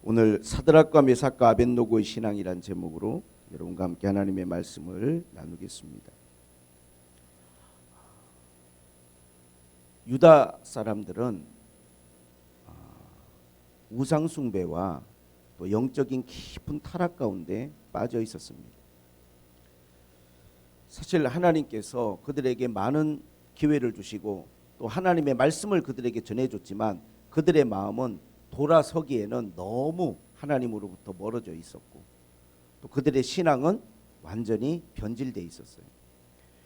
오늘 사드락과 메삭과 아벳노고의 신앙이란 제목으로 여러분과 함께 하나님의 말씀을 나누겠습니다. 유다 사람들은 우상 숭배와 또 영적인 깊은 타락 가운데 빠져 있었습니다. 사실 하나님께서 그들에게 많은 기회를 주시고 또 하나님의 말씀을 그들에게 전해줬지만 그들의 마음은 돌아서기에는 너무 하나님으로부터 멀어져 있었고 또 그들의 신앙은 완전히 변질되어 있었어요.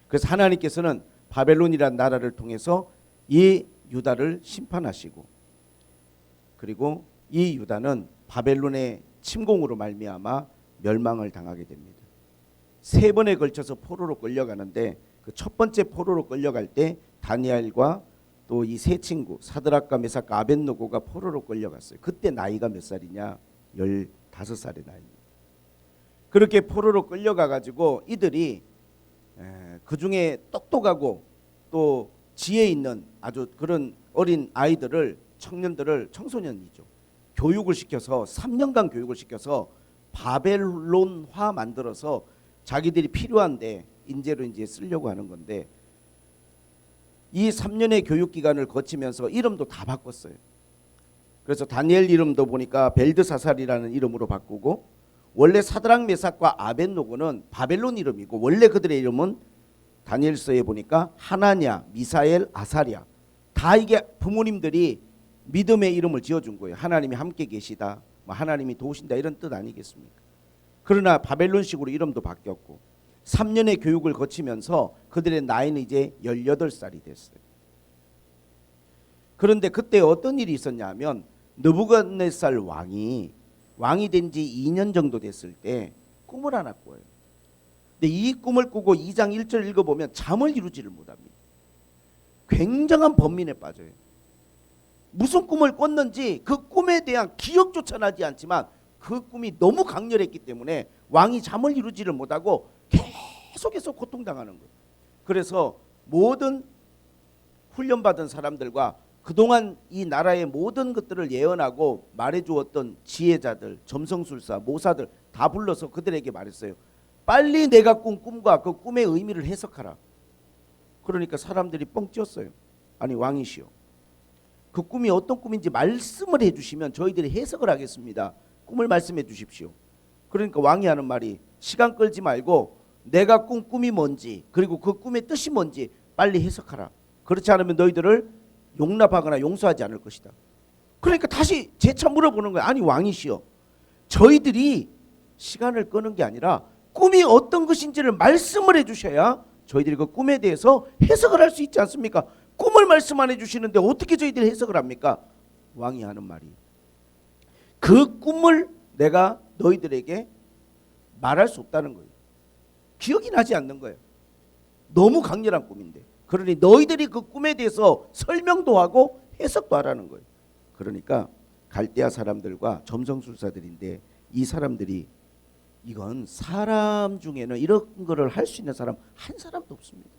그래서 하나님께서는 바벨론이라는 나라를 통해서 이 유다를 심판하시고 그리고 이 유다는 바벨론의 침공으로 말미암아 멸망을 당하게 됩니다. 3번에 걸쳐서 포로로 끌려가는데 그 첫 번째 포로로 끌려갈 때 다니엘과 또 이 세 친구 사드락과 메삭과 아벳노고가 포로로 끌려갔어요. 그때 나이가 몇 살이냐? 15살의 나이입니다. 그렇게 포로로 끌려가 가지고 이들이 그 중에 똑똑하고 또 지혜 있는 아주 그런 어린 아이들을 청년들을 청소년이죠. 교육을 시켜서 3년간 교육을 시켜서 바벨론화 만들어서 자기들이 필요한데 인재로 이제 쓰려고 하는 건데 이 3년의 교육 기간을 거치면서 이름도 다 바꿨어요. 그래서 다니엘 이름도 보니까 벨드사살이라는 이름으로 바꾸고 원래 사드락 메삭과 아벳노고는 바벨론 이름이고 원래 그들의 이름은 다니엘서에 보니까 하나냐, 미사엘, 아사랴 다 이게 부모님들이 믿음의 이름을 지어준 거예요. 하나님이 함께 계시다, 하나님이 도우신다 이런 뜻 아니겠습니까? 그러나 바벨론식으로 이름도 바뀌었고 3년의 교육을 거치면서 그들의 나이는 이제 18살이 됐어요. 그런데 그때 어떤 일이 있었냐면 느부갓네살 왕이 된 지 2년 정도 됐을 때 꿈을 하나 꿔요. 근데 이 꿈을 꾸고 2장 1절 읽어보면 잠을 이루지를 못합니다. 굉장한 번민에 빠져요. 무슨 꿈을 꿨는지 그 꿈에 대한 기억조차 나지 않지만 그 꿈이 너무 강렬했기 때문에 왕이 잠을 이루지를 못하고 계속해서 고통당하는 거예요. 그래서 모든 훈련받은 사람들과 그동안 이 나라의 모든 것들을 예언하고 말해주었던 지혜자들, 점성술사, 모사들 다 불러서 그들에게 말했어요. 빨리 내가 꾼 꿈과 그 꿈의 의미를 해석하라. 그러니까 사람들이 뻥 찌었어요. 아니 왕이시여, 그 꿈이 어떤 꿈인지 말씀을 해주시면 저희들이 해석을 하겠습니다. 꿈을 말씀해 주십시오. 그러니까 왕이 하는 말이 시간 끌지 말고 내가 꾼 꿈이 뭔지 그리고 그 꿈의 뜻이 뭔지 빨리 해석하라. 그렇지 않으면 너희들을 용납하거나 용서하지 않을 것이다. 그러니까 다시 재차 물어보는 거예요. 아니 왕이시여, 저희들이 시간을 끄는 게 아니라 꿈이 어떤 것인지를 말씀을 해주셔야 저희들이 그 꿈에 대해서 해석을 할 수 있지 않습니까? 꿈을 말씀 안 해주시는데 어떻게 저희들이 해석을 합니까? 왕이 하는 말이 그 꿈을 내가 너희들에게 말할 수 없다는 거예요. 기억이 나지 않는 거예요. 너무 강렬한 꿈인데. 그러니 너희들이 그 꿈에 대해서 설명도 하고 해석도 하라는 거예요. 그러니까 갈대아 사람들과 점성술사들인데 이 사람들이 이건 사람 중에는 이런 거를 할 수 있는 사람 한 사람도 없습니다.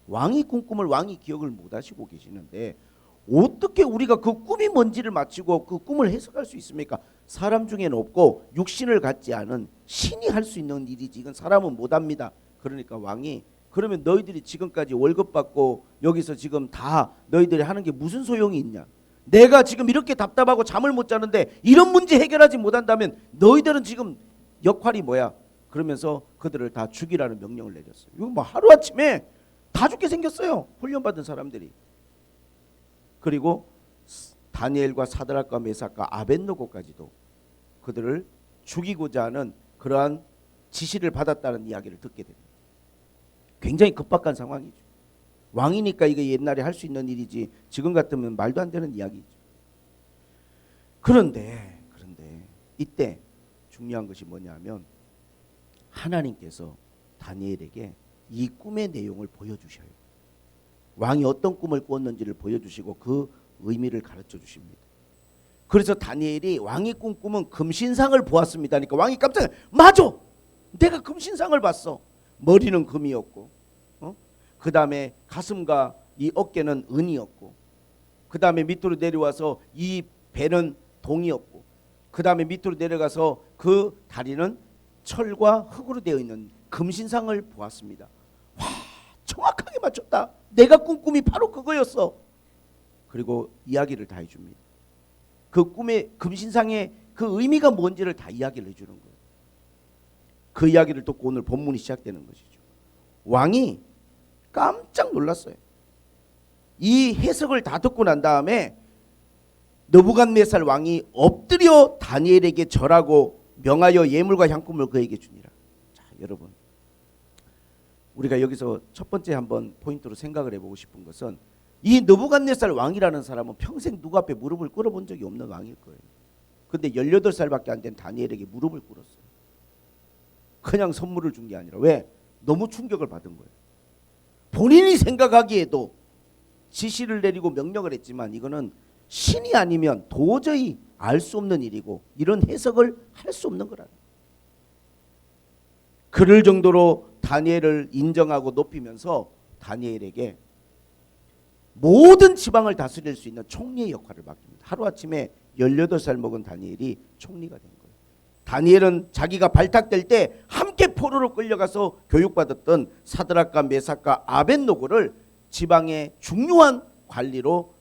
왕이 꾼 꿈을 왕이 기억을 못 하시고 계시는데 어떻게 우리가 그 꿈이 뭔지를 맞추고 그 꿈을 해석할 수 있습니까? 사람 중에는 없고 육신을 갖지 않은 신이 할 수 있는 일이지 이건 사람은 못합니다. 그러니까 왕이 그러면 너희들이 지금까지 월급 받고 여기서 지금 다 너희들이 하는 게 무슨 소용이 있냐? 내가 지금 이렇게 답답하고 잠을 못 자는데 이런 문제 해결하지 못한다면 너희들은 지금 역할이 뭐야? 그러면서 그들을 다 죽이라는 명령을 내렸어요. 이거 뭐 하루아침에 다 죽게 생겼어요. 훈련받은 사람들이. 그리고 다니엘과 사드락과 메삭과 아벳노고까지도 그들을 죽이고자 하는 그러한 지시를 받았다는 이야기를 듣게 됩니다. 굉장히 급박한 상황이죠. 왕이니까 이게 옛날에 할 수 있는 일이지 지금 같으면 말도 안 되는 이야기죠. 그런데 이때 중요한 것이 뭐냐면 하나님께서 다니엘에게 이 꿈의 내용을 보여주셔요. 왕이 어떤 꿈을 꿨는지를 보여주시고 그 의미를 가르쳐 주십니다. 그래서 다니엘이 왕이 꾼 꿈은 금신상을 보았습니다. 그러니까 왕이 깜짝 맞아! 내가 금신상을 봤어. 머리는 금이었고 그 다음에 가슴과 이 어깨는 은이었고 그 다음에 밑으로 내려와서 이 배는 동이었고 그 다음에 밑으로 내려가서 그 다리는 철과 흙으로 되어 있는 금신상을 보았습니다. 와, 정확하게 맞췄다. 내가 꾼 꿈이 바로 그거였어. 그리고 이야기를 다 해줍니다. 그 꿈의 금신상의 그 의미가 뭔지를 다 이야기를 해주는 거예요. 그 이야기를 듣고 오늘 본문이 시작되는 것이죠. 왕이 깜짝 놀랐어요. 이 해석을 다 듣고 난 다음에 느부갓네살 왕이 엎드려 다니엘에게 절하고 명하여 예물과 향품을 그에게 주니라. 자, 여러분, 우리가 여기서 첫 번째 한번 포인트로 생각을 해보고 싶은 것은 이 느부갓네살 왕이라는 사람은 평생 누구 앞에 무릎을 꿇어본 적이 없는 왕일 거예요. 근데 18살밖에 안 된 다니엘에게 무릎을 꿇었어요. 그냥 선물을 준 게 아니라. 왜? 너무 충격을 받은 거예요. 본인이 생각하기에도 지시를 내리고 명령을 했지만 이거는 신이 아니면 도저히 알 수 없는 일이고 이런 해석을 할 수 없는 거라는. 그럴 정도로 다니엘을 인정하고 높이면서 다니엘에게 모든 지방을 다스릴 수 있는 총리의 역할을 맡깁니다. 하루아침에 18살 먹은 다니엘이 총리가 된 거예요. 다니엘은 자기가 발탁될 때 함께 포로로 끌려가서 교육받았던 사드락과 메삭과 아벳노고를 지방의 중요한 관리로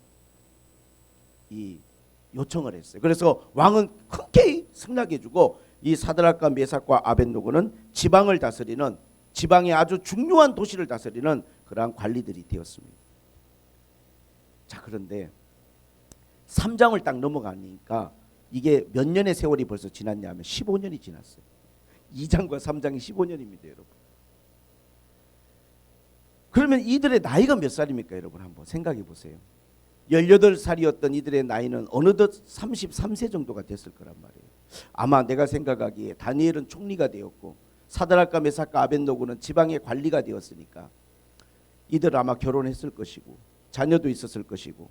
요청을 했어요. 그래서 왕은 흔쾌히 승낙해주고 이 사드락과 메삭과 아벳노고는 지방을 다스리는, 지방의 아주 중요한 도시를 다스리는 그러한 관리들이 되었습니다. 자, 그런데 3장을 딱 넘어가니까 이게 몇 년의 세월이 벌써 지났냐면 15년이 지났어요. 2장과 3장이 15년입니다, 여러분. 그러면 이들의 나이가 몇 살입니까, 여러분? 한번 생각해 보세요. 18살이었던 이들의 나이는 어느덧 33세 정도가 됐을 거란 말이에요. 아마 내가 생각하기에 다니엘은 총리가 되었고 사드락과 메삭과 아벳노고는 지방의 관리가 되었으니까 이들 아마 결혼했을 것이고 자녀도 있었을 것이고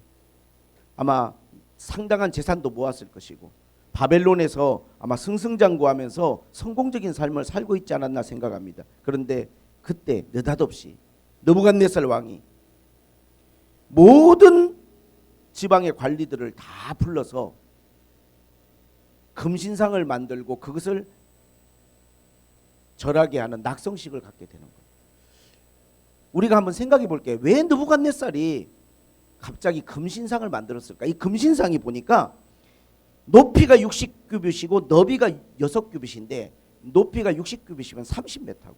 아마 상당한 재산도 모았을 것이고 바벨론에서 아마 승승장구하면서 성공적인 삶을 살고 있지 않았나 생각합니다. 그런데 그때 느닷없이 느부갓네살 왕이 모든 지방의 관리들을 다 불러서 금신상을 만들고 그것을 절하게 하는 낙성식을 갖게 되는 거예요. 우리가 한번 생각해 볼게요. 왜 느부갓네살이 갑자기 금신상을 만들었을까? 이 금신상이 보니까 높이가 60규빗이고 너비가 6규빗인데 높이가 60규빗이면 30m고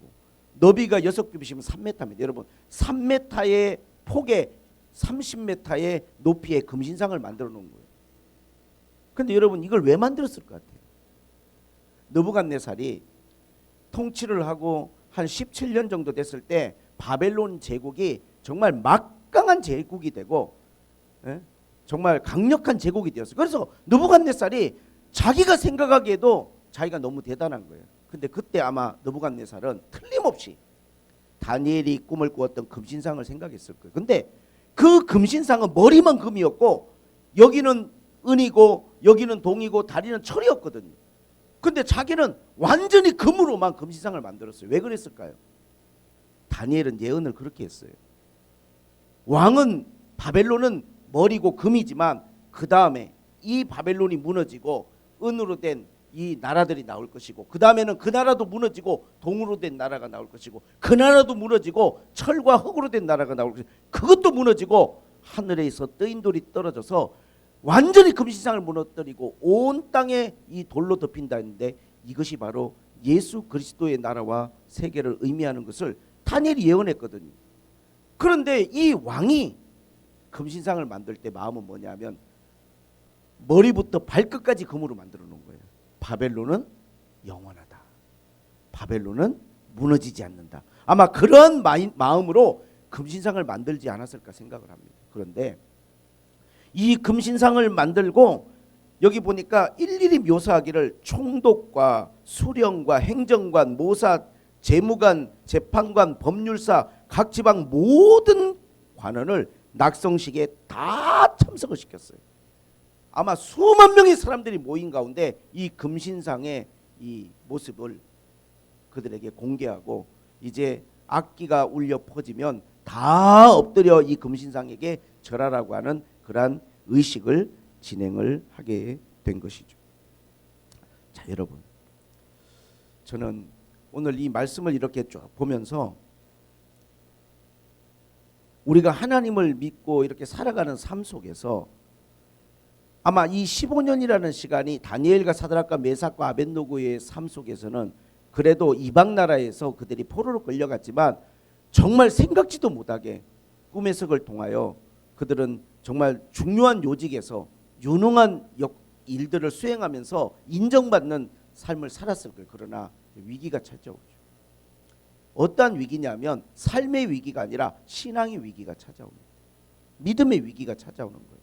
너비가 6규빗이면 3m입니다. 여러분 3m의 폭에 30m의 높이의 금신상을 만들어 놓은 거예요. 근데 여러분 이걸 왜 만들었을 것 같아요? 느부갓네살이 통치를 하고 한 17년 정도 됐을 때 바벨론 제국이 정말 막강한 제국이 되고 정말 강력한 제국이 되었어요. 그래서 느부갓네살이 자기가 생각하기에도 자기가 너무 대단한 거예요. 근데 그때 아마 느부갓네살은 틀림없이 다니엘이 꿈을 꾸었던 금신상을 생각했을 거예요. 근데 그 금신상은 머리만 금이었고 여기는 은이고 여기는 동이고 다리는 철이었거든요. 근데 자기는 완전히 금으로만 금신상을 만들었어요. 왜 그랬을까요? 다니엘은 예언을 그렇게 했어요. 왕은 바벨론은 머리고 금이지만 그 다음에 이 바벨론이 무너지고 은으로 된 이 나라들이 나올 것이고 그 다음에는 그 나라도 무너지고 동으로 된 나라가 나올 것이고 그 나라도 무너지고 철과 흙으로 된 나라가 나올 것이고 그것도 무너지고 하늘에서 뜨인 돌이 떨어져서 완전히 금신상을 무너뜨리고 온 땅에 이 돌로 덮인다 했는데 이것이 바로 예수 그리스도의 나라와 세계를 의미하는 것을 다니엘이 예언했거든요. 그런데 이 왕이 금신상을 만들 때 마음은 뭐냐면 머리부터 발끝까지 금으로 만들어 놓은 거예요. 바벨론은 영원하다. 바벨론은 무너지지 않는다. 아마 그런 마음으로 금신상을 만들지 않았을까 생각을 합니다. 그런데 이 금신상을 만들고 여기 보니까 일일이 묘사하기를 총독과 수령과 행정관, 모사, 재무관, 재판관, 법률사, 각 지방 모든 관원을 낙성식에 다 참석을 시켰어요. 아마 수만 명의 사람들이 모인 가운데 이 금신상의 이 모습을 그들에게 공개하고 이제 악기가 울려 퍼지면 다 엎드려 이 금신상에게 절하라고 하는 그러한 의식을 진행을 하게 된 것이죠. 자, 여러분, 저는 오늘 이 말씀을 이렇게 쭉 보면서 우리가 하나님을 믿고 이렇게 살아가는 삶 속에서 아마 이 15년이라는 시간이 다니엘과 사드락과 메삭과 아벳노고의 삶 속에서는 그래도 이방 나라에서 그들이 포로로 끌려갔지만 정말 생각지도 못하게 꿈의 석을 통하여 그들은 정말 중요한 요직에서 유능한 일들을 수행하면서 인정받는 삶을 살았을 거예요. 그러나 위기가 찾아오죠. 어떠한 위기냐면 삶의 위기가 아니라 신앙의 위기가 찾아옵니다. 믿음의 위기가 찾아오는 거예요.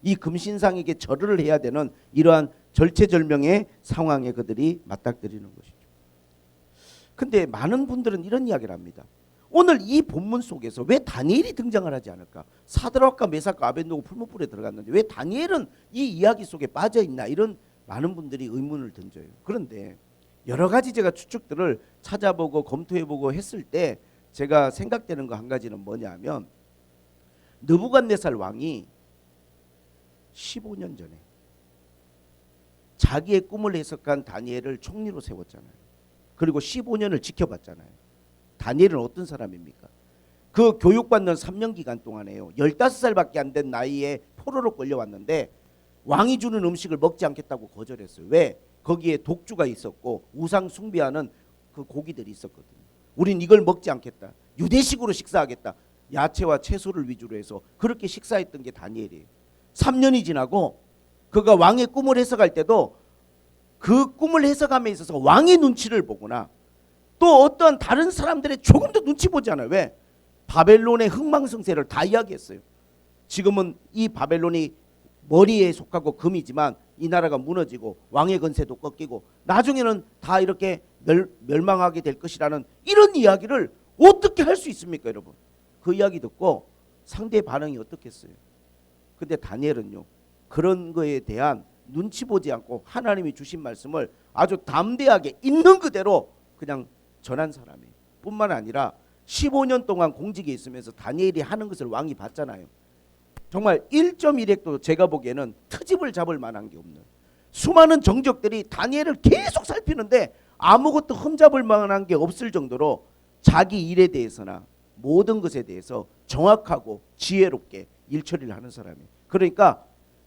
이 금신상에게 절을 해야 되는 이러한 절체절명의 상황에 그들이 맞닥뜨리는 것이죠. 근데 많은 분들은 이런 이야기를 합니다. 오늘 이 본문 속에서 왜 다니엘이 등장을 하지 않을까? 사드락과 메삭과 아벳노고 풀무불에 들어갔는데 왜 다니엘은 이 이야기 속에 빠져 있나? 이런 많은 분들이 의문을 던져요. 그런데 여러 가지 제가 추측들을 찾아보고 검토해보고 했을 때 제가 생각되는 거 한 가지는 뭐냐면 느부갓네살 왕이 15년 전에 자기의 꿈을 해석한 다니엘을 총리로 세웠잖아요. 그리고 15년을 지켜봤잖아요. 다니엘은 어떤 사람입니까? 그 교육받는 3년 기간 동안에요. 15살밖에 안 된 나이에 포로로 끌려왔는데 왕이 주는 음식을 먹지 않겠다고 거절했어요. 왜? 거기에 독주가 있었고 우상 숭배하는 그 고기들이 있었거든요. 우린 이걸 먹지 않겠다. 유대식으로 식사하겠다. 야채와 채소를 위주로 해서 그렇게 식사했던 게 다니엘이에요. 3년이 지나고 그가 왕의 꿈을 해석할 때도 그 꿈을 해석함에 있어서 왕의 눈치를 보거나 또 어떤 다른 사람들의 조금도 눈치 보지 않아요. 왜? 바벨론의 흥망성쇠를 다 이야기했어요. 지금은 이 바벨론이 머리에 속하고 금이지만 이 나라가 무너지고 왕의 건세도 꺾이고 나중에는 다 이렇게 멸망하게 될 것이라는 이런 이야기를 어떻게 할 수 있습니까, 여러분? 그 이야기 듣고 상대의 반응이 어떻겠어요? 근데 다니엘은요, 그런 거에 대한 눈치 보지 않고 하나님이 주신 말씀을 아주 담대하게 있는 그대로 그냥 전한 사람이에요. 뿐만 아니라 15년 동안 공직에 있으면서 다니엘이 하는 것을 왕이 봤잖아요. 정말 1.1핵도 제가 보기에는 트집을 잡을 만한 게 없는 수많은 정적들이 다니엘을 계속 살피는데 아무것도 흠잡을 만한 게 없을 정도로 자기 일에 대해서나 모든 것에 대해서 정확하고 지혜롭게 일처리를 하는 사람이에요. 그러니까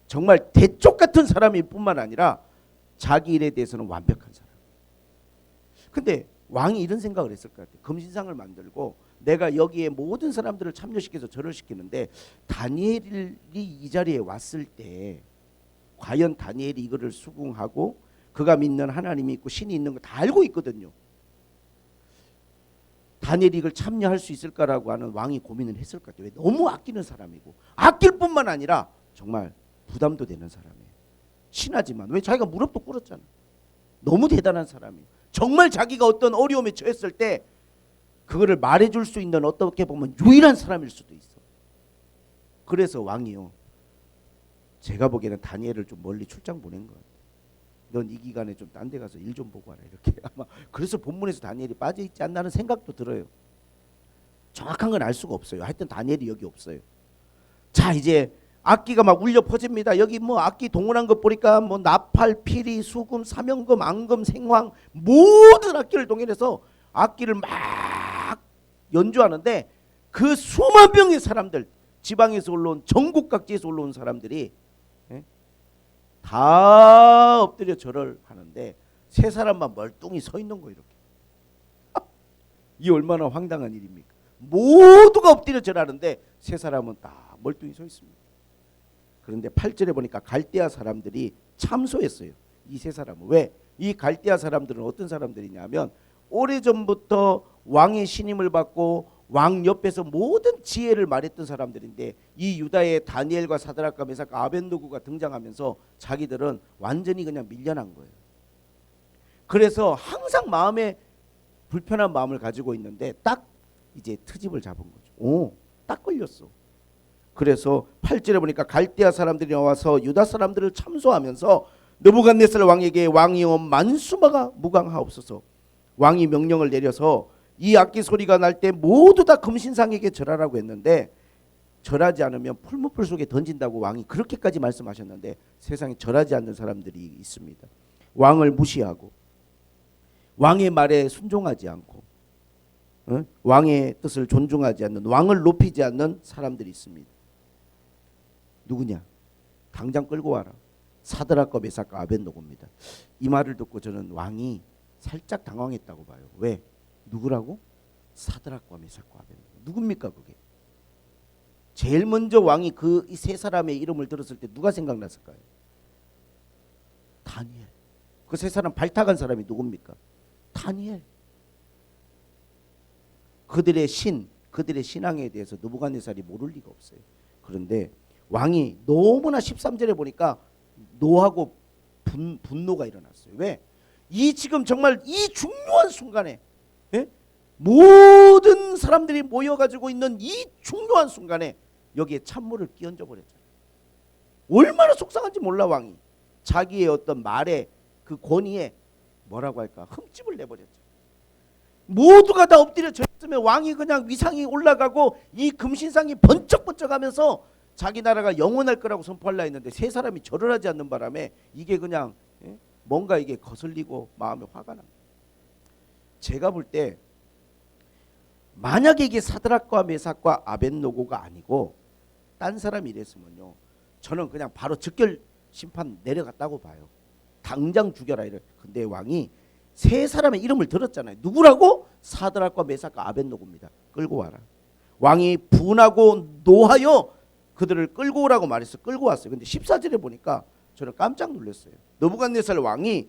정말 대쪽 같은 사람일 뿐만 아니라 자기 일에 대해서는 완벽한 사람. 근데 왕이 이런 생각을 했을 것 같아요. 금신상을 만들고 내가 여기에 모든 사람들을 참여시켜서 절을 시키는데 다니엘이 이 자리에 왔을 때 과연 다니엘이 이거를 수긍하고 그가 믿는 하나님이 있고 신이 있는 거 다 알고 있거든요. 다니엘이 이걸 참여할 수 있을까라고 하는 왕이 고민을 했을 것 같아요. 너무 아끼는 사람이고 아낄 뿐만 아니라 정말 부담도 되는 사람이에요. 신하지만 왜 자기가 무릎도 꿇었잖아요. 너무 대단한 사람이에요. 정말 자기가 어떤 어려움에 처했을 때 그거를 말해줄 수 있는 어떻게 보면 유일한 사람일 수도 있어. 그래서 왕이요, 제가 보기에는 다니엘을 좀 멀리 출장 보낸 것 같아요. 넌 이 기간에 좀 딴 데 가서 일 좀 보고 와라 이렇게. 아마 그래서 본문에서 다니엘이 빠져있지 않나는 생각도 들어요. 정확한 건 알 수가 없어요. 하여튼 다니엘이 여기 없어요. 자, 이제 악기가 막 울려 퍼집니다. 여기 뭐 악기 동원한 것 보니까 뭐 나팔, 피리, 수금, 사명금, 앙금, 생황 모든 악기를 동원해서 악기를 막 연주하는데 그 수만 명의 사람들, 지방에서 올라온 전국 각지에서 올라온 사람들이 다 엎드려 절을 하는데 세 사람만 멀뚱히 서 있는 거예요. 이렇게. 이 얼마나 황당한 일입니까? 모두가 엎드려 절하는데 세 사람은 다 멀뚱히 서 있습니다. 그런데 8절에 보니까 갈대아 사람들이 참소했어요. 이 세 사람은. 왜? 이 갈대아 사람들은 어떤 사람들이냐면 오래전부터 왕의 신임을 받고 왕 옆에서 모든 지혜를 말했던 사람들인데 이 유다의 다니엘과 사드락과 메삭과 아벳노고가 등장하면서 자기들은 완전히 그냥 밀려난 거예요. 그래서 항상 마음에 불편한 마음을 가지고 있는데 딱 이제 트집을 잡은 거죠. 딱 걸렸어. 그래서 8절에 보니까 갈대아 사람들이 나와서 유다 사람들을 참소하면서 느부갓네살 왕에게 왕이여 만수마가 무강하옵소서. 왕이 명령을 내려서 이 악기 소리가 날 때 모두 다 금신상에게 절하라고 했는데 절하지 않으면 풀무불 속에 던진다고 왕이 그렇게까지 말씀하셨는데 세상에 절하지 않는 사람들이 있습니다. 왕을 무시하고 왕의 말에 순종하지 않고 왕의 뜻을 존중하지 않는, 왕을 높이지 않는 사람들이 있습니다. 누구냐? 당장 끌고 와라. 사드락과 메삭과 아벳노고입니다. 이 말을 듣고 저는 왕이 살짝 당황했다고 봐요. 왜? 누구라고? 사드락과 메삭과 아벳노고. 누굽니까 그게? 제일 먼저 왕이 그 이 세 사람의 이름을 들었을 때 누가 생각났을까요? 다니엘. 그 세 사람 발탁한 사람이 누굽니까? 다니엘. 그들의 그들의 신앙에 대해서 느부갓네살이 모를 리가 없어요. 그런데 왕이 너무나 13절에 보니까 노하고 분노가 일어났어요. 왜? 이 지금 정말 이 중요한 순간에, 예? 모든 사람들이 모여가지고 있는 이 중요한 순간에 여기에 찬물을 끼얹어 버렸잖아요. 얼마나 속상한지 몰라. 왕이 자기의 어떤 말에 그 권위에 뭐라고 할까, 흠집을 내버렸죠. 모두가 다 엎드려 져 있으면 왕이 그냥 위상이 올라가고 이 금신상이 번쩍번쩍하면서 자기 나라가 영원할 거라고 선포하려 했는데 세 사람이 절을 하지 않는 바람에 이게 그냥 뭔가 이게 거슬리고 마음에 화가 납니다. 제가 볼 때 만약에 이게 사드락과 메삭과 아벳노고가 아니고 딴 사람이 이랬으면요, 저는 그냥 바로 즉결 심판 내려갔다고 봐요. 당장 죽여라 이래. 근데 왕이 세 사람의 이름을 들었잖아요. 누구라고? 사드락과 메삭과 아벳노고입니다. 끌고 와라. 왕이 분하고 노하여 그들을 끌고 오라고 말해서 끌고 왔어요. 근데 14절에 보니까 저는 깜짝 놀랐어요. 느부갓네살 왕이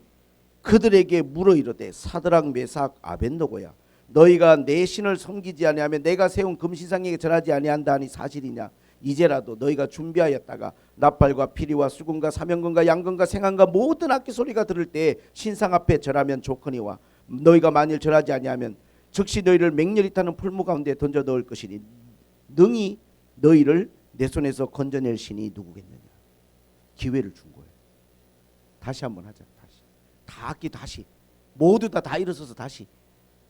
그들에게 물어 이르되 사드락 메삭 아벳노고야, 너희가 내 신을 섬기지 아니하면 내가 세운 금신상에게 절하지 아니한다 하니 사실이냐? 이제라도 너희가 준비하였다가 나팔과 피리와 수금과 사명금과 양금과 생황과 모든 악기 소리가 들을 때 신상 앞에 절하면 좋거니와 너희가 만일 절하지 아니하면 즉시 너희를 맹렬히 타는 풀무 가운데 던져 넣을 것이니 능히 너희를 내 손에서 건져낼 신이 누구겠느냐. 기회를 준 거예요. 다시 한번 하자. 다 악기 다시 모두 다 일어서서 다시.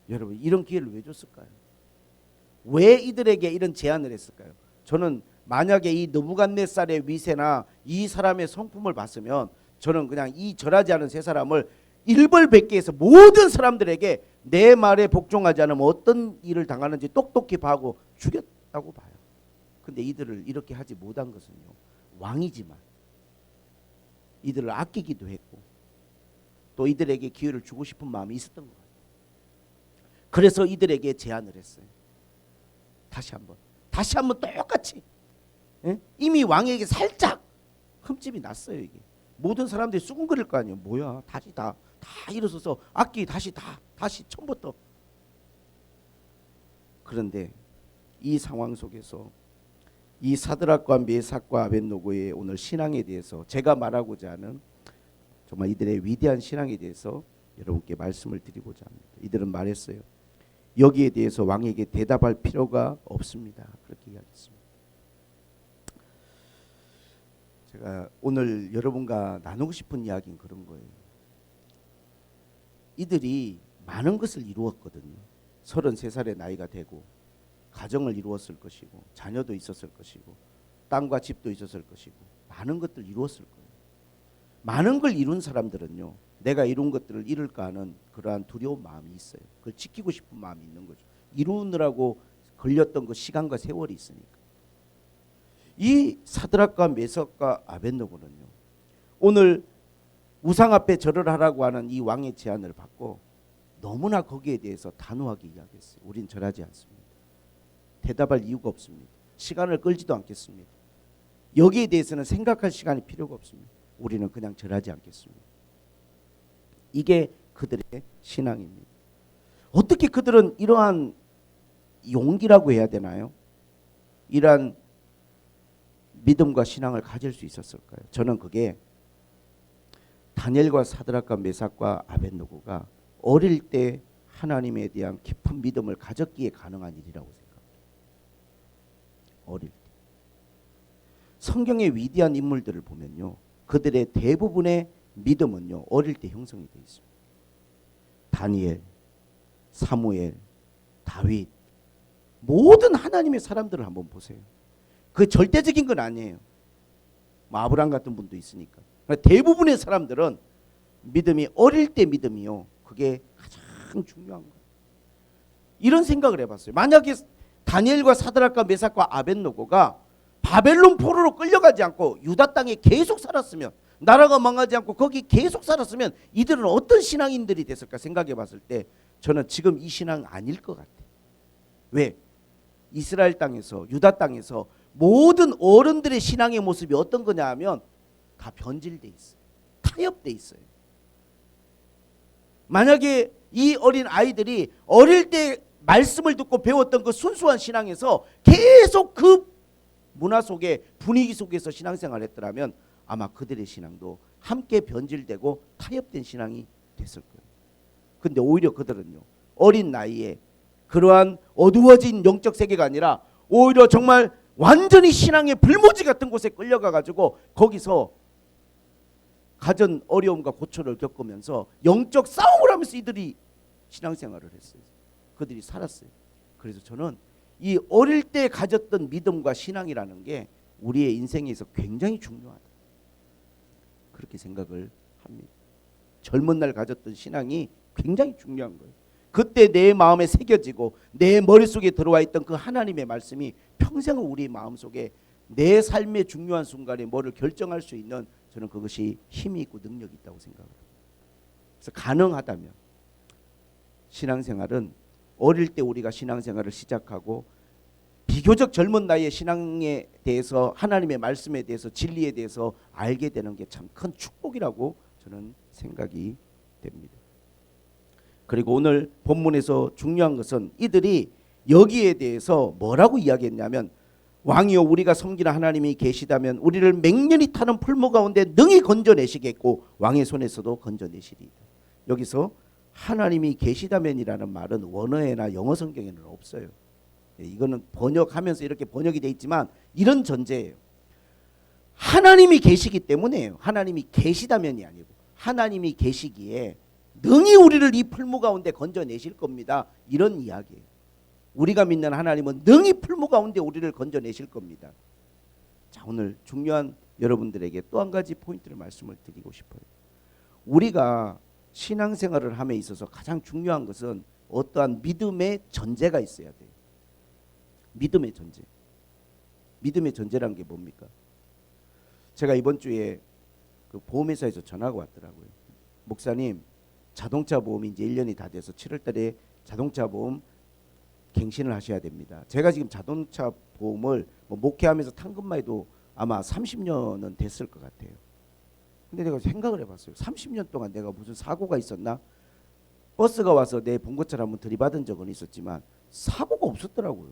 여러분 이런 기회를 왜 줬을까요? 왜 이들에게 이런 제안을 했을까요? 저는 만약에 이 느부갓네살의 위세나 이 사람의 성품을 봤으면 저는 그냥 이 절하지 않은 세 사람을 일벌백계 해서 모든 사람들에게 내 말에 복종하지 않으면 어떤 일을 당하는지 똑똑히 봐고 죽였다고 봐요. 근데 이들을 이렇게 하지 못한 것은요, 왕이지만 이들을 아끼기도 했고 또 이들에게 기회를 주고 싶은 마음이 있었던 것 같아요. 그래서 이들에게 제안을 했어요. 다시 한번 똑같이. 예? 이미 왕에게 살짝 흠집이 났어요. 이게 모든 사람들이 수군거릴 거 아니에요. 뭐야, 다시 다 일어서서 악기 다시 처음부터. 그런데 이 상황 속에서 이 사드락과 메삭과 아벳노고의 오늘 신앙에 대해서 제가 말하고자 하는 정말 이들의 위대한 신앙에 대해서 여러분께 말씀을 드리고자 합니다. 이들은 말했어요. 여기에 대해서 왕에게 대답할 필요가 없습니다. 그렇게 이야기했습니다. 제가 오늘 여러분과 나누고 싶은 이야기는 그런 거예요. 이들이 많은 것을 이루었거든요. 33살의 나이가 되고 가정을 이루었을 것이고 자녀도 있었을 것이고 땅과 집도 있었을 것이고 많은 것들을 이루었을 거예요. 많은 걸 이룬 사람들은요, 내가 이룬 것들을 잃을까 하는 그러한 두려운 마음이 있어요. 그걸 지키고 싶은 마음이 있는 거죠. 이루느라고 걸렸던 그 시간과 세월이 있으니까. 이 사드락과 메삭과 아벳노고는요, 오늘 우상 앞에 절을 하라고 하는 이 왕의 제안을 받고 너무나 거기에 대해서 단호하게 이야기했어요. 우린 절하지 않습니다. 대답할 이유가 없습니다. 시간을 끌지도 않겠습니다. 여기에 대해서는 생각할 시간이 필요가 없습니다. 우리는 그냥 절하지 않겠습니다. 이게 그들의 신앙입니다. 어떻게 그들은 이러한 용기라고 해야 되나요? 이러한 믿음과 신앙을 가질 수 있었을까요? 저는 그게 다니엘과 사드락과 메삭과 아벳노고가 어릴 때 하나님에 대한 깊은 믿음을 가졌기에 가능한 일이라고 생각합니다. 어릴 때. 성경의 위대한 인물들을 보면요, 그들의 대부분의 믿음은요, 어릴 때 형성이 되어 있습니다. 다니엘, 사무엘, 다윗, 모든 하나님의 사람들을 한번 보세요. 그 절대적인 건 아니에요. 아브라함 같은 분도 있으니까. 대부분의 사람들은 믿음이 어릴 때 믿음이요. 그게 가장 중요한 거예요. 이런 생각을 해봤어요. 만약에 다니엘과 사드락과 메삭과 아벳노고가 바벨론 포로로 끌려가지 않고 유다 땅에 계속 살았으면, 나라가 망하지 않고 거기 계속 살았으면 이들은 어떤 신앙인들이 됐을까 생각해 봤을 때 저는 지금 이 신앙 아닐 것 같아요. 왜? 이스라엘 땅에서, 유다 땅에서 모든 어른들의 신앙의 모습이 어떤 거냐 하면 다 변질돼 있어요. 타협돼 있어요. 만약에 이 어린 아이들이 어릴 때 말씀을 듣고 배웠던 그 순수한 신앙에서 계속 그 문화 속에, 분위기 속에서 신앙생활을 했더라면 아마 그들의 신앙도 함께 변질되고 타협된 신앙이 됐을 거예요. 근데 오히려 그들은요, 어린 나이에 그러한 어두워진 영적 세계가 아니라 오히려 정말 완전히 신앙의 불모지 같은 곳에 끌려가 가지고 거기서 가진 어려움과 고초를 겪으면서 영적 싸움을 하면서 이들이 신앙생활을 했어요. 그들이 살았어요. 그래서 저는 이 어릴 때 가졌던 믿음과 신앙이라는 게 우리의 인생에서 굉장히 중요하다, 그렇게 생각을 합니다. 젊은 날 가졌던 신앙이 굉장히 중요한 거예요. 그때 내 마음에 새겨지고 내 머릿속에 들어와 있던 그 하나님의 말씀이 평생을 우리 마음속에 내 삶의 중요한 순간에 뭐를 결정할 수 있는, 저는 그것이 힘이 있고 능력이 있다고 생각합니다. 그래서 가능하다면 신앙생활은 어릴 때 우리가 신앙생활을 시작하고 비교적 젊은 나이에 신앙에 대해서, 하나님의 말씀에 대해서, 진리에 대해서 알게 되는 게 참 큰 축복이라고 저는 생각이 됩니다. 그리고 오늘 본문에서 중요한 것은 이들이 여기에 대해서 뭐라고 이야기했냐면, 왕이여 우리가 섬기는 하나님이 계시다면 우리를 맹렬히 타는 풀무 가운데 능히 건져내시겠고 왕의 손에서도 건져내시리이다. 여기서 하나님이 계시다면이라는 말은 원어에나 영어 성경에는 없어요. 이거는 번역하면서 이렇게 번역이 돼 있지만 이런 전제예요. 하나님이 계시기 때문에요. 하나님이 계시다면이 아니고 하나님이 계시기에 능히 우리를 이 풀무 가운데 건져내실 겁니다, 이런 이야기예요. 우리가 믿는 하나님은 능히 풀무 가운데 우리를 건져내실 겁니다. 자, 오늘 중요한 여러분들에게 또 한 가지 포인트를 말씀을 드리고 싶어요. 우리가 신앙생활을 함에 있어서 가장 중요한 것은 어떠한 믿음의 전제가 있어야 돼요. 믿음의 전제. 믿음의 전제라는 게 뭡니까? 제가 이번 주에 그 보험회사에서 전화가 왔더라고요. 목사님, 자동차 보험이 이제 1년이 다 돼서 7월 달에 자동차 보험 갱신을 하셔야 됩니다. 제가 지금 자동차 보험을 목회하면서 탄 것만 해도 아마 30년은 됐을 것 같아요. 근데 내가 생각을 해봤어요. 30년 동안 내가 무슨 사고가 있었나? 버스가 와서 내 봉고차를 한번 들이받은 적은 있었지만 사고가 없었더라고요.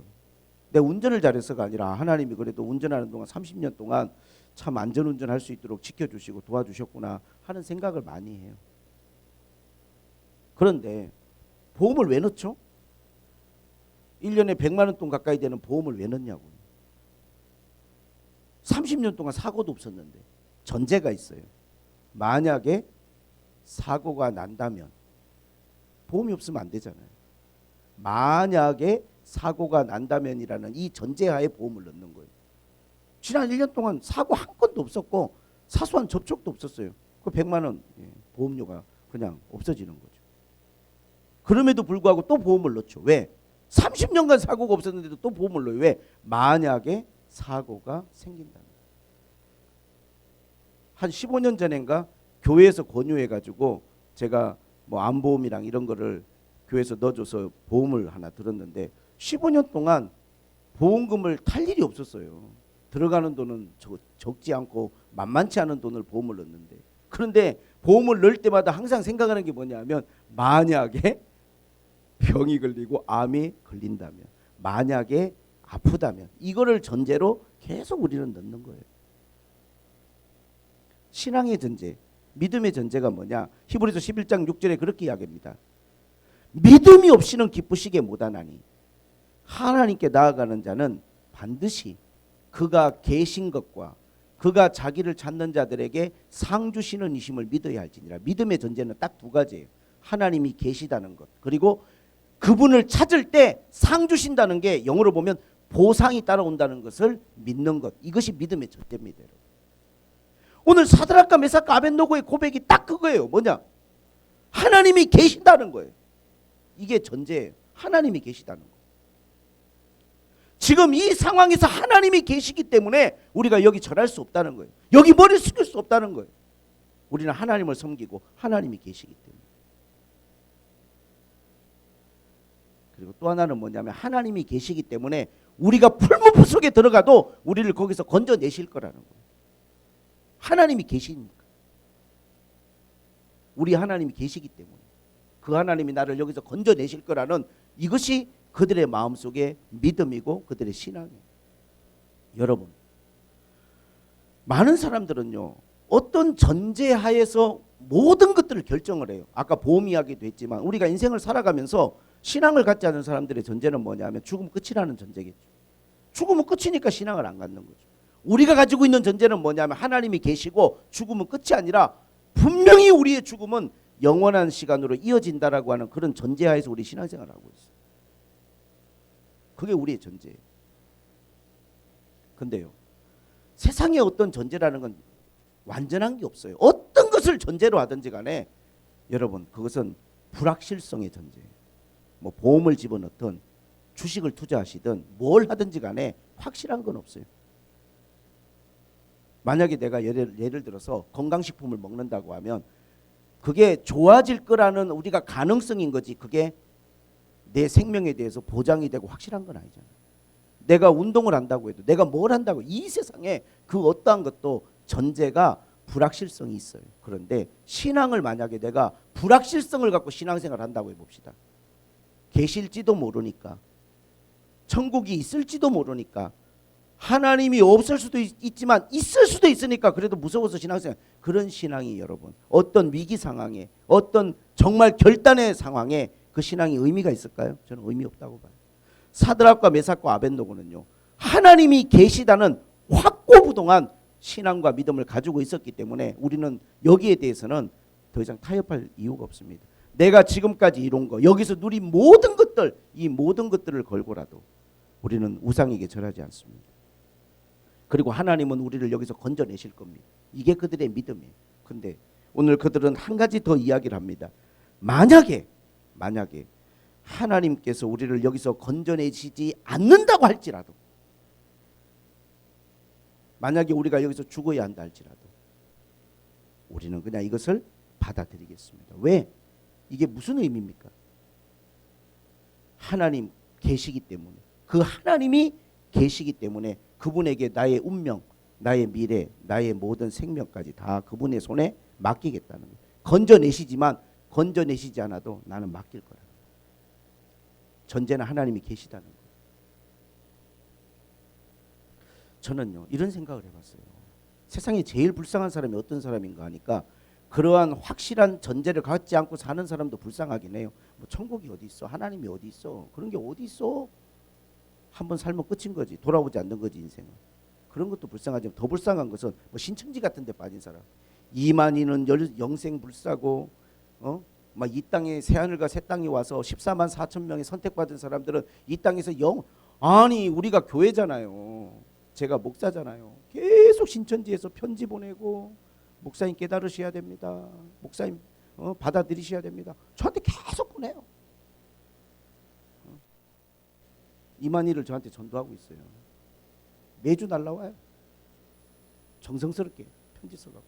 내가 운전을 잘해서가 아니라 하나님이 그래도 운전하는 동안 30년 동안 참 안전운전할 수 있도록 지켜주시고 도와주셨구나 하는 생각을 많이 해요. 그런데 보험을 왜 넣죠? 1년에 100만 원 돈 가까이 되는 보험을 왜 넣냐고요. 30년 동안 사고도 없었는데 전제가 있어요. 만약에 사고가 난다면, 보험이 없으면 안 되잖아요. 만약에 사고가 난다면이라는 이 전제하에 보험을 넣는 거예요. 지난 1년 동안 사고 한 건도 없었고 사소한 접촉도 없었어요. 그 100만 원 보험료가 그냥 없어지는 거죠. 그럼에도 불구하고 또 보험을 넣죠. 왜? 30년간 사고가 없었는데도 또 보험을 넣어요. 왜? 만약에 사고가 생긴다면. 한 15년 전인가 교회에서 권유해가지고 제가 뭐 암보험이랑 이런 거를 교회에서 넣어줘서 보험을 하나 들었는데 15년 동안 보험금을 탈 일이 없었어요. 들어가는 돈은 적지 않고 만만치 않은 돈을 보험을 넣는데, 그런데 보험을 넣을 때마다 항상 생각하는 게 뭐냐면, 만약에 병이 걸리고 암이 걸린다면, 만약에 아프다면, 이거를 전제로 계속 우리는 넣는 거예요. 신앙의 전제, 믿음의 전제가 뭐냐? 히브리서 11장 6절에 그렇게 이야기합니다. 믿음이 없이는 기쁘시게 못하나니 하나님께 나아가는 자는 반드시 그가 계신 것과 그가 자기를 찾는 자들에게 상 주시는 이심을 믿어야 할지니라. 믿음의 전제는 딱 두 가지예요. 하나님이 계시다는 것, 그리고 그분을 찾을 때 상 주신다는 게 영어로 보면 보상이 따라온다는 것을 믿는 것. 이것이 믿음의 전제입니다. 오늘 사드락과 메삭과 아벳노고의 고백이 딱 그거예요. 뭐냐? 하나님이 계신다는 거예요. 이게 전제예요. 하나님이 계시다는 거. 지금 이 상황에서 하나님이 계시기 때문에 우리가 여기 절할 수 없다는 거예요. 여기 머리를 숙일 수 없다는 거예요. 우리는 하나님을 섬기고 하나님이 계시기 때문에. 그리고 또 하나는 뭐냐면 하나님이 계시기 때문에 우리가 풀무불 속에 들어가도 우리를 거기서 건져내실 거라는 거예요. 하나님이 계시니까. 우리 하나님이 계시기 때문에 그 하나님이 나를 여기서 건져내실 거라는 이것이 그들의 마음속에 믿음이고 그들의 신앙이에요. 여러분, 많은 사람들은요, 어떤 전제하에서 모든 것들을 결정을 해요. 아까 보험 이야기도 했지만 우리가 인생을 살아가면서 신앙을 갖지 않은 사람들의 전제는 뭐냐면 죽음 끝이라는 전제겠죠. 죽음은 끝이니까 신앙을 안 갖는 거죠. 우리가 가지고 있는 전제는 뭐냐면 하나님이 계시고 죽음은 끝이 아니라 분명히 우리의 죽음은 영원한 시간으로 이어진다라고 하는 그런 전제하에서 우리 신앙생활을 하고 있어요. 그게 우리의 전제예요. 근데요, 세상에 어떤 전제라는 건 완전한 게 없어요. 어떤 것을 전제로 하든지 간에 여러분, 그것은 불확실성의 전제예요. 뭐 보험을 집어넣든 주식을 투자하시든 뭘 하든지 간에 확실한 건 없어요. 만약에 내가 예를 들어서 건강식품을 먹는다고 하면 그게 좋아질 거라는 우리가 가능성인 거지, 그게 내 생명에 대해서 보장이 되고 확실한 건 아니잖아요. 내가 운동을 한다고 해도, 내가 뭘 한다고, 이 세상에 그 어떠한 것도 전제가 불확실성이 있어요. 그런데 신앙을 만약에 내가 불확실성을 갖고 신앙생활을 한다고 해봅시다. 계실지도 모르니까, 천국이 있을지도 모르니까, 하나님이 없을 수도 있지만 있을 수도 있으니까 그래도 무서워서 신앙생활, 그런 신앙이 여러분, 어떤 위기 상황에, 어떤 정말 결단의 상황에 그 신앙이 의미가 있을까요? 저는 의미 없다고 봐요. 사드락과 메삭과 아벳노고는요, 하나님이 계시다는 확고부동한 신앙과 믿음을 가지고 있었기 때문에 우리는 여기에 대해서는 더 이상 타협할 이유가 없습니다. 내가 지금까지 이룬 거, 여기서 누린 모든 것들, 이 모든 것들을 걸고라도 우리는 우상에게 절하지 않습니다. 그리고 하나님은 우리를 여기서 건져내실 겁니다. 이게 그들의 믿음이에요. 근데 오늘 그들은 한 가지 더 이야기를 합니다. 만약에 하나님께서 우리를 여기서 건져내시지 않는다고 할지라도, 만약에 우리가 여기서 죽어야 한다 할지라도 우리는 그냥 이것을 받아들이겠습니다. 왜? 이게 무슨 의미입니까? 하나님 계시기 때문에, 그 하나님이 계시기 때문에 그분에게 나의 운명, 나의 미래, 나의 모든 생명까지 다 그분의 손에 맡기겠다는 거예요. 건져내시지만 건져내시지 않아도 나는 맡길 거라. 전제는 하나님이 계시다는 거예요. 저는요, 이런 생각을 해봤어요. 세상에 제일 불쌍한 사람이 어떤 사람인가 하니까 그러한 확실한 전제를 갖지 않고 사는 사람도 불쌍하긴 해요. 뭐 천국이 어디 있어? 하나님이 어디 있어? 그런 게 어디 있어? 한번 살면 끝인 거지. 돌아오지 않는 거지, 인생은. 그런 것도 불쌍하지만 더 불쌍한 것은 뭐 신천지 같은 데 빠진 사람. 이만희는 영생불사고, 막 이 땅에 새하늘과 새 땅이 와서 14만 4천 명의 선택받은 사람들은 이 땅에서 아니 우리가 교회잖아요. 제가 목사잖아요. 계속 신천지에서 편지 보내고, 목사님 깨달으셔야 됩니다. 목사님 받아들이셔야 됩니다. 저한테 계속 보내요. 이만희를 저한테 전도하고 있어요. 매주 날라와요. 정성스럽게 편지 써갖고.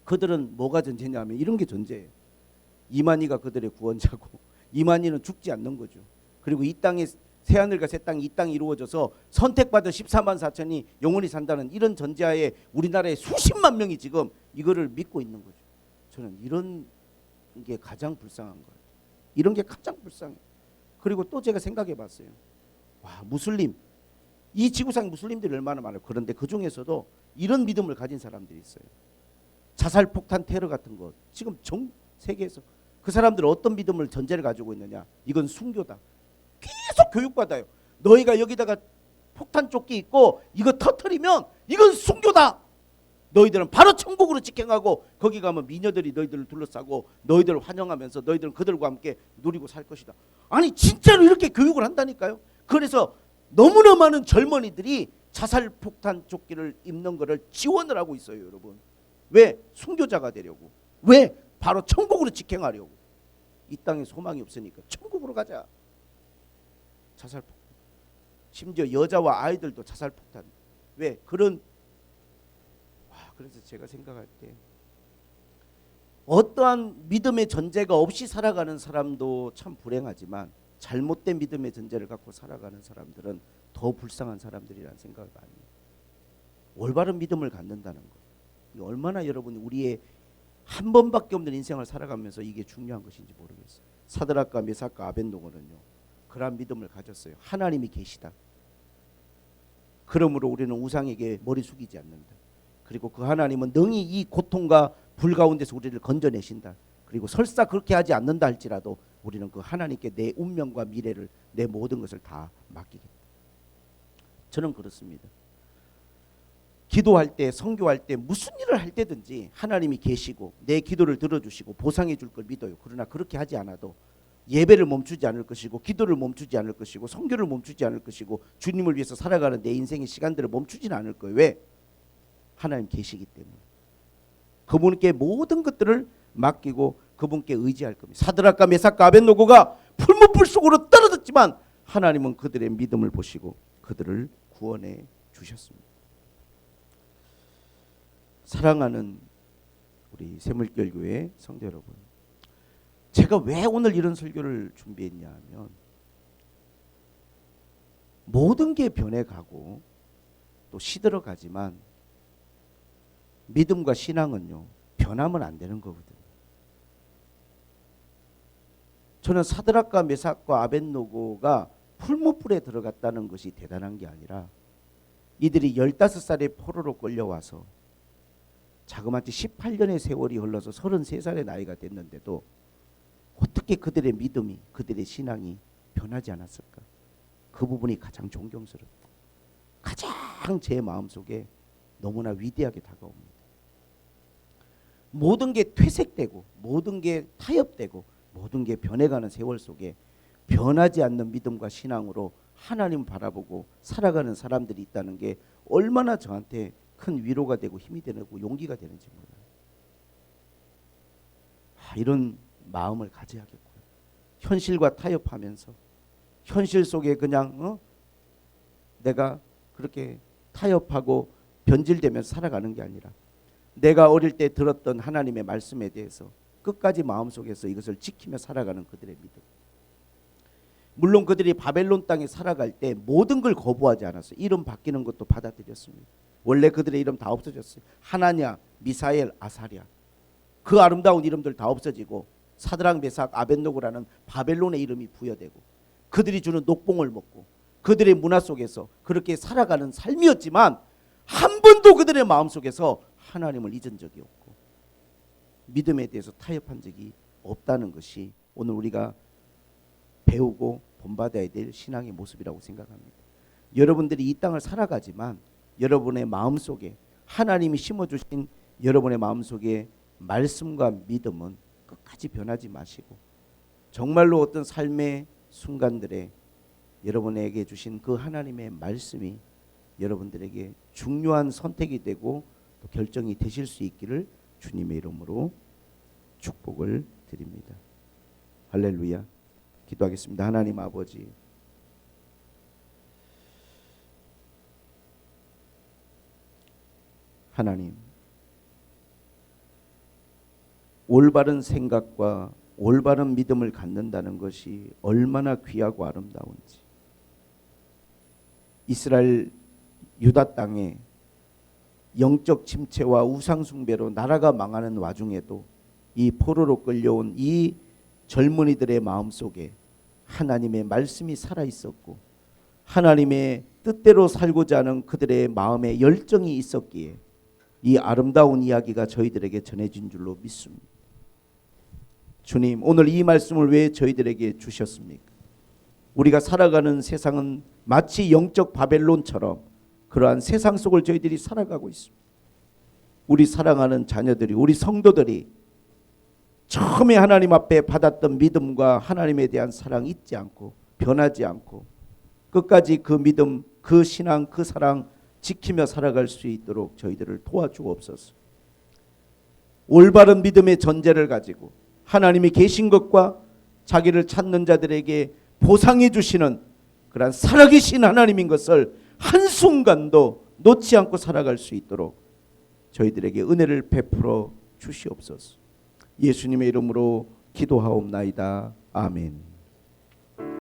그들은 뭐가 전제냐면 이런 게 전제예요. 이만희가 그들의 구원자고, 이만희는 죽지 않는 거죠. 그리고 이 땅에 새하늘과 새 땅, 이 땅이 이루어져서 선택받은 14만 4천이 영원히 산다는 이런 전제하에 우리나라에 수십만 명이 지금 이거를 믿고 있는 거죠. 저는 이런 게 가장 불쌍한 거예요. 이런 게 가장 불쌍해요. 그리고 또 제가 생각해 봤어요. 와, 무슬림, 이 지구상 무슬림들이 얼마나 많아요. 그런데 그 중에서도 이런 믿음을 가진 사람들이 있어요. 자살 폭탄 테러 같은 것, 지금 전 세계에서 그 사람들은 어떤 믿음을 전제를 가지고 있느냐? 이건 순교다. 계속 교육받아요. 너희가 여기다가 폭탄 조끼 있고 이거 터뜨리면 이건 순교다. 너희들은 바로 천국으로 직행하고 거기 가면 미녀들이 너희들을 둘러싸고 너희들을 환영하면서 너희들은 그들과 함께 누리고 살 것이다. 아니 진짜로 이렇게 교육을 한다니까요. 그래서 너무나 많은 젊은이들이 자살 폭탄 조끼를 입는 것을 지원을 하고 있어요, 여러분. 왜? 순교자가 되려고. 왜? 바로 천국으로 직행하려고. 이 땅에 소망이 없으니까 천국으로 가자. 자살 폭탄. 심지어 여자와 아이들도 자살 폭탄. 왜? 그래서 제가 생각할 때 어떠한 믿음의 전제가 없이 살아가는 사람도 참 불행하지만 잘못된 믿음의 전제를 갖고 살아가는 사람들은 더 불쌍한 사람들이라는 생각을 많이 해요. 올바른 믿음을 갖는다는 것. 얼마나 여러분이 우리의 한 번밖에 없는 인생을 살아가면서 이게 중요한 것인지 모르겠어요. 사드락과 메삭과 아벳노고는요, 그러한 믿음을 가졌어요. 하나님이 계시다. 그러므로 우리는 우상에게 머리 숙이지 않는다. 그리고 그 하나님은 능히 이 고통과 불 가운데서 우리를 건져내신다. 그리고 설사 그렇게 하지 않는다 할지라도 우리는 그 하나님께 내 운명과 미래를, 내 모든 것을 다 맡기겠다. 저는 그렇습니다. 기도할 때, 선교할 때, 무슨 일을 할 때든지 하나님이 계시고 내 기도를 들어주시고 보상해 줄 걸 믿어요. 그러나 그렇게 하지 않아도 예배를 멈추지 않을 것이고 기도를 멈추지 않을 것이고 선교를 멈추지 않을 것이고 주님을 위해서 살아가는 내 인생의 시간들을 멈추지는 않을 거예요. 왜? 하나님 계시기 때문에. 그분께 모든 것들을 맡기고 그분께 의지할 겁니다. 사드락과 메삭과 아벳노고가 풀무불 속으로 떨어졌지만 하나님은 그들의 믿음을 보시고 그들을 구원해 주셨습니다. 사랑하는 우리 새물결교회 성도 여러분, 제가 왜 오늘 이런 설교를 준비했냐 하면 모든 게 변해가고 또 시들어가지만 믿음과 신앙은요, 변하면 안 되는 거거든요. 저는 사드락과 메삭과 아벳노고가 풀무불에 들어갔다는 것이 대단한 게 아니라 이들이 15살의 포로로 끌려와서 자그마치 18년의 세월이 흘러서 33살의 나이가 됐는데도 어떻게 그들의 믿음이, 그들의 신앙이 변하지 않았을까? 그 부분이 가장 존경스럽고 가장 제 마음속에 너무나 위대하게 다가옵니다. 모든 게 퇴색되고 모든 게 타협되고 모든 게 변해가는 세월 속에 변하지 않는 믿음과 신앙으로 하나님 바라보고 살아가는 사람들이 있다는 게 얼마나 저한테 큰 위로가 되고 힘이 되고 용기가 되는지 몰라요. 이런 마음을 가져야겠고요. 현실과 타협하면서 현실 속에 그냥 내가 그렇게 타협하고 변질되면서 살아가는 게 아니라 내가 어릴 때 들었던 하나님의 말씀에 대해서 끝까지 마음속에서 이것을 지키며 살아가는 그들의 믿음. 물론 그들이 바벨론 땅에 살아갈 때 모든 걸 거부하지 않았어요. 이름 바뀌는 것도 받아들였습니다. 원래 그들의 이름 다 없어졌어요. 하나냐, 미사엘, 아사랴. 그 아름다운 이름들 다 없어지고 사드락, 메삭, 아벳노고라는 바벨론의 이름이 부여되고 그들이 주는 녹봉을 먹고 그들의 문화 속에서 그렇게 살아가는 삶이었지만 한 번도 그들의 마음속에서 하나님을 잊은 적이 없고 믿음에 대해서 타협한 적이 없다는 것이 오늘 우리가 배우고 본받아야 될 신앙의 모습이라고 생각합니다. 여러분들이 이 땅을 살아가지만 여러분의 마음속에 하나님이 심어주신 여러분의 마음속에 말씀과 믿음은 끝까지 변하지 마시고 정말로 어떤 삶의 순간들에 여러분에게 주신 그 하나님의 말씀이 여러분들에게 중요한 선택이 되고 또 결정이 되실 수 있기를 주님의 이름으로 축복을 드립니다. 할렐루야. 기도하겠습니다. 하나님 아버지, 하나님, 올바른 생각과 올바른 믿음을 갖는다는 것이 얼마나 귀하고 아름다운지, 이스라엘 유다 땅에 영적 침체와 우상 숭배로 나라가 망하는 와중에도 이 포로로 끌려온 이 젊은이들의 마음속에 하나님의 말씀이 살아 있었고 하나님의 뜻대로 살고자 하는 그들의 마음에 열정이 있었기에 이 아름다운 이야기가 저희들에게 전해진 줄로 믿습니다. 주님, 오늘 이 말씀을 왜 저희들에게 주셨습니까? 우리가 살아가는 세상은 마치 영적 바벨론처럼 그러한 세상 속을 저희들이 살아가고 있습니다. 우리 사랑하는 자녀들이, 우리 성도들이 처음에 하나님 앞에 받았던 믿음과 하나님에 대한 사랑 잊지 않고 변하지 않고 끝까지 그 믿음, 그 신앙, 그 사랑 지키며 살아갈 수 있도록 저희들을 도와주옵소서. 올바른 믿음의 전제를 가지고 하나님이 계신 것과 자기를 찾는 자들에게 보상해 주시는 그러한 살아계신 하나님인 것을 한순간도 놓지 않고 살아갈 수 있도록 저희들에게 은혜를 베풀어 주시옵소서. 예수님의 이름으로 기도하옵나이다. 아멘.